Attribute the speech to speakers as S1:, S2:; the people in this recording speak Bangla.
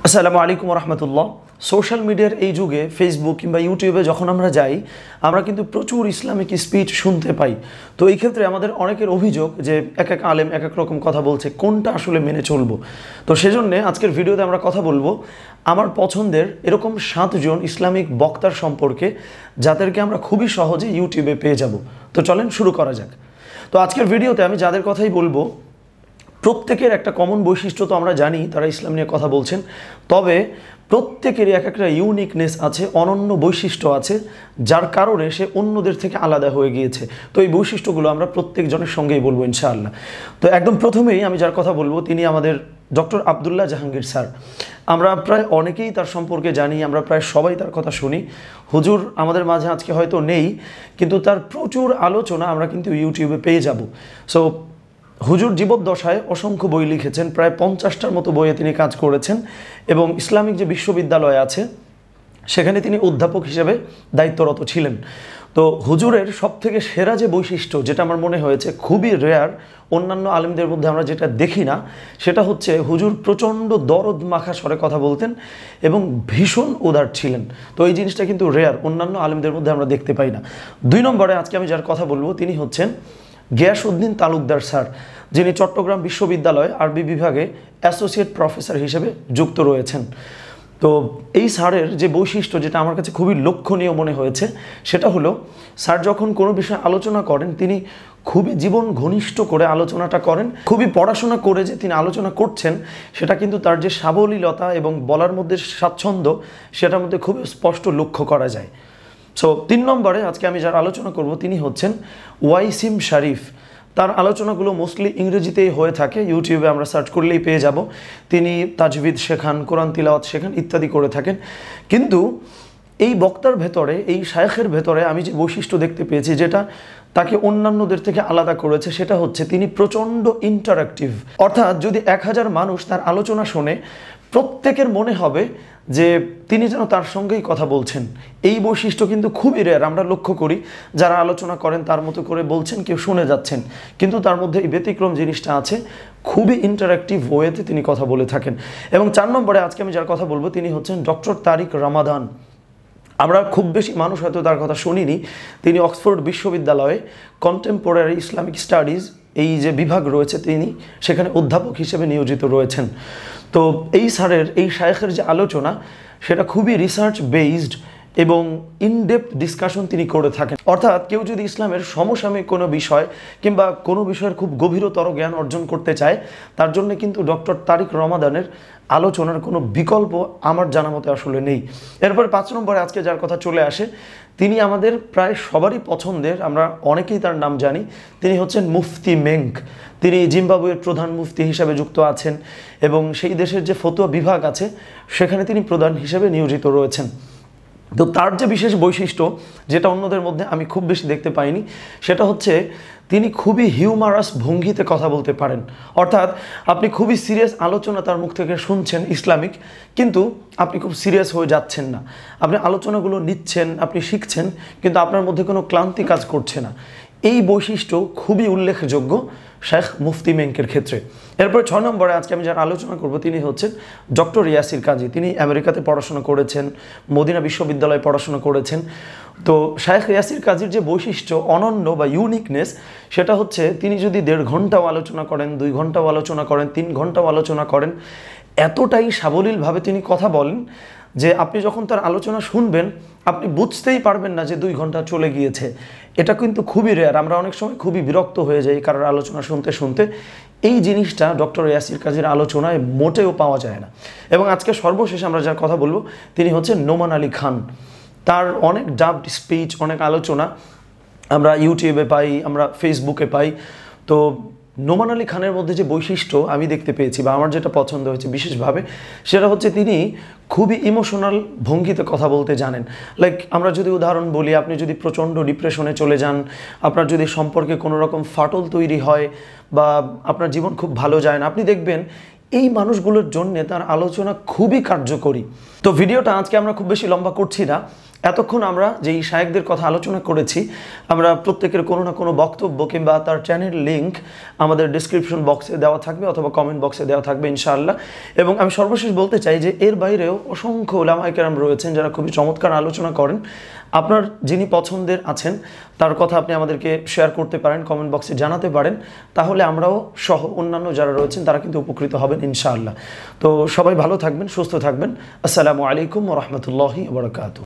S1: আসসালামু আলাইকুম রহমতুল্লাহ। সোশ্যাল মিডিয়ার এই যুগে ফেসবুক কিংবা ইউটিউবে যখন আমরা যাই, আমরা কিন্তু প্রচুর ইসলামিক স্পিচ শুনতে পাই। তো এই ক্ষেত্রে আমাদের অনেকের অভিযোগ যে এক এক আলেম এক এক রকম কথা বলছে, কোনটা আসলে মেনে চলবো। তো সেজন্যে আজকের ভিডিওতে আমরা কথা বলবো আমার পছন্দের এরকম 7 জন ইসলামিক বক্তার সম্পর্কে, যাদেরকে আমরা খুবই সহজে ইউটিউবে পেয়ে যাব। তো চলেন শুরু করা যাক। তো আজকের ভিডিওতে আমি যাদের কথাই বলবো, প্রত্যেকের একটা কমন বৈশিষ্ট্য তো আমরা জানি, তারা ইসলাম নিয়ে কথা বলছেন, তবে প্রত্যেকেরই এক একটা ইউনিকনেস আছে, অনন্য বৈশিষ্ট্য আছে, যার কারণে সে অন্যদের থেকে আলাদা হয়ে গিয়েছে। তো এই বৈশিষ্ট্যগুলো আমরা প্রত্যেকজনের সঙ্গেই বলবো ইনশাআল্লাহ। তো একদম প্রথমেই আমি যার কথা বলবো, তিনি আমাদের ডক্টর আবদুল্লাহ জাহাঙ্গীর স্যার। আমরা প্রায় অনেকেই তার সম্পর্কে জানি, আমরা প্রায় সবাই তার কথা শুনি। হুজুর আমাদের মাঝে আজকে হয়তো নেই, কিন্তু তার প্রচুর আলোচনা আমরা কিন্তু ইউটিউবে পেয়ে যাব। সো হুজুর জীবদ্দশায় অসংখ্য বই লিখেছেন, প্রায় 50টার মতো বইয়ে তিনি কাজ করেছেন, এবং ইসলামিক যে বিশ্ববিদ্যালয় আছে সেখানে তিনি অধ্যাপক হিসেবে দায়িত্বরত ছিলেন। তো হুজুরের সবথেকে সেরা যে বৈশিষ্ট্য, যেটা আমার মনে হয়েছে খুবই রেয়ার, অন্যান্য আলেমদের মধ্যে আমরা যেটা দেখি না, সেটা হচ্ছে হুজুর প্রচণ্ড দরদ মাখা স্বরে কথা বলতেন এবং ভীষণ উদার ছিলেন। তো এই জিনিসটা কিন্তু রেয়ার, অন্যান্য আলেমদের মধ্যে আমরা দেখতে পাই না। 2 নম্বরে আজকে আমি যার কথা বলবো, তিনি হচ্ছেন গিয়াস উদ্দিন তালুকদার স্যার, যিনি চট্টগ্রাম বিশ্ববিদ্যালয়ে আরবি বিভাগে অ্যাসোসিয়েট প্রফেসর হিসেবে যুক্ত রয়েছেন। তো এই স্যারের যে বৈশিষ্ট্য, যেটা আমার কাছে খুবই লক্ষণীয় মনে হয়েছে, সেটা হলো স্যার যখন কোনো বিষয়ে আলোচনা করেন, তিনি খুবই জীবন ঘনিষ্ঠ করে আলোচনাটা করেন। খুবই পড়াশোনা করে যে তিনি আলোচনা করছেন, সেটা কিন্তু তার যে সাবলীলতা এবং বলার মধ্যে স্বাচ্ছন্দ্য, সেটার মধ্যে খুব স্পষ্ট লক্ষ্য করা যায়। সো 3 নম্বরে আজকে আমি যার আলোচনা করব, তিনি হচ্ছেন ওয়াইসিম শরীফ। তার আলোচনাগুলো মোস্টলি ইংরেজিতেই হয়ে থাকে, ইউটিউবে আমরা সার্চ করলেই পেয়ে যাব। তিনি তাজভিদ শেখান, কোরআন তিলাওয়াত শেখান, ইত্যাদি করে থাকেন। কিন্তু এই বক্তার ভেতরে, এই শায়েখের ভেতরে আমি যে বৈশিষ্ট্য দেখতে পেয়েছি, যেটা তাকে অন্যান্যদের থেকে আলাদা করেছে, সেটা হচ্ছে তিনি প্রচণ্ড ইন্টারাক্টিভ। অর্থাৎ যদি 1000 মানুষ তার আলোচনা শোনে, প্রত্যেকের মনে হবে যে তিনি যেন তার সঙ্গেই কথা বলছেন। এই বৈশিষ্ট্য কিন্তু খুবই রেয়ার। আমরা লক্ষ্য করি যারা আলোচনা করেন তার মতো করে বলছেন, কেউ শুনে যাচ্ছেন, কিন্তু তার মধ্যে এই ব্যতিক্রম জিনিসটা আছে, খুবই ইন্টারাক্টিভ ওয়েতে তিনি কথা বলে থাকেন। এবং 4 নম্বরে আজকে আমি যার কথা বলবো, তিনি হচ্ছেন ডক্টর তারিক রমাদান। আমরা খুব বেশি মানুষ হয়তো তার কথা শুনিনি। তিনি অক্সফোর্ড বিশ্ববিদ্যালয়ে কন্টেম্পোরারি ইসলামিক স্টাডিজ এই যে বিভাগ রয়েছে, তিনি সেখানে অধ্যাপক হিসেবে নিয়োজিত রয়েছেন। তো এই স্যারের, এই শায়েখের যে আলোচনা, সেটা খুবই রিসার্চ বেসড এবং ইনডেপথ ডিসকাশন তিনি করে থাকেন। অর্থাৎ কেউ যদি ইসলামের সমসাময়িক কোনো বিষয় কিংবা কোনো বিষয়ের খুব গভীরতর জ্ঞান অর্জন করতে চায়, তার জন্য কিন্তু ডক্টর তারিক রমাদানের আলোচনার কোনো বিকল্প আমার জানা মতে আসলে নেই। এরপর 5 নম্বরে আজকে যার কথা চলে আসে, তিনি আমাদের প্রায় সবারই পছন্দের, আমরা অনেকেই তার নাম জানি। তিনি হচ্ছেন মুফতি মেঙ্ক। তিনি জিম্বাবুয়ের প্রধান মুফতি হিসাবে যুক্ত আছেন এবং সেই দেশের যে ফতোয়া বিভাগ আছে সেখানে তিনি প্রধান হিসেবে নিয়োজিত রয়েছেন। তো তার যে বিশেষ বৈশিষ্ট্য, যেটা অন্যদের মধ্যে আমি খুব বেশি দেখতে পাইনি, সেটা হচ্ছে তিনি খুবই হিউমারাস ভঙ্গিতে কথা বলতে পারেন। অর্থাৎ আপনি খুবই সিরিয়াস আলোচনা তার মুখ থেকে শুনছেন ইসলামিক, কিন্তু আপনি খুব সিরিয়াস হয়ে যাচ্ছেন না। আপনি আলোচনাগুলো নিচ্ছেন, আপনি শিখছেন, কিন্তু আপনার মধ্যে কোনো ক্লান্তি কাজ করছে না। এই বৈশিষ্ট্য খুবই উল্লেখযোগ্য শেখ মুফতি মেঙ্কের ক্ষেত্রে। এরপর 6 নম্বরে আজকে আমি যার আলোচনা করব, তিনি হচ্ছেন ডক্টর ইয়াসির কাজী। তিনি আমেরিকাতে পড়াশোনা করেছেন, মদিনা বিশ্ববিদ্যালয়ে পড়াশোনা করেছেন। তো শেখ ইয়াসির কাজীর যে বৈশিষ্ট্য, অনন্য বা ইউনিকনেস, সেটা হচ্ছে তিনি যদি 1.5 ঘন্টাও আলোচনা করেন, 2 ঘন্টাও আলোচনা করেন, 3 ঘন্টাও আলোচনা করেন, এতটাই সাবলীলভাবে তিনি কথা বলেন যে আপনি যখন তার আলোচনা শুনবেন, আপনি বুঝতেই পারবেন না যে 2 ঘন্টা চলে গিয়েছে। এটা কিন্তু খুবই রেয়ার। আমরা অনেক সময় খুবই বিরক্ত হয়ে যাই কারোর আলোচনা শুনতে শুনতে। এই জিনিসটা ডক্টর ইয়াসির কাজীর আলোচনায় মোটেও পাওয়া যায় না। এবং আজকে সর্বশেষ আমরা যার কথা বলবো, তিনি হচ্ছেন নোমান আলী খান। তার অনেক ডাবড স্পিচ, অনেক আলোচনা আমরা ইউটিউবে পাই, আমরা ফেসবুকে পাই। তো নোমান আলী খানের মধ্যে যে বৈশিষ্ট্য আমি দেখতে পেয়েছি বা আমার যেটা পছন্দ হয়েছে বিশেষভাবে, সেটা হচ্ছে তিনি খুবই ইমোশনাল ভঙ্গিতে কথা বলতে জানেন। লাইক আমরা যদি উদাহরণ বলি, আপনি যদি প্রচণ্ড ডিপ্রেশনে চলে যান, আপনার যদি সম্পর্কে কোনো রকম ফাটল তৈরি হয় বা আপনার জীবন খুব ভালো যায় না, আপনি দেখবেন এই মানুষগুলোর জন্য তার আলোচনা খুবই কার্যকরী। তো ভিডিওটা আজকে আমরা খুব বেশি লম্বা করছি না। এতক্ষণ আমরা যেই শায়েখদের কথা আলোচনা করেছি, আমরা প্রত্যেকের কোনো না কোনো বক্তব্য কিংবা তার চ্যানেল লিঙ্ক আমাদের ডিসক্রিপশন বক্সে দেওয়া থাকবে অথবা কমেন্ট বক্সে দেওয়া থাকবে ইনশাআল্লাহ। এবং আমি সর্বশেষ বলতে চাই যে এর বাইরেও অসংখ্য উলামায়ে কেরাম রয়েছেন যারা খুবই চমৎকার আলোচনা করেন। আপনার যিনি পছন্দের আছেন তার কথা আপনি আমাদেরকে শেয়ার করতে পারেন, কমেন্ট বক্সে জানাতে পারেন, তাহলে আমরাও সহ অন্যান্য যারা রয়েছেন তারা কিন্তু উপকৃত হবেন ইনশাআল্লাহ। তো সবাই ভালো থাকবেন, সুস্থ থাকবেন। আসসালামু আলাইকুম ওয়া রাহমাতুল্লাহি ওয়া বারাকাতুহু।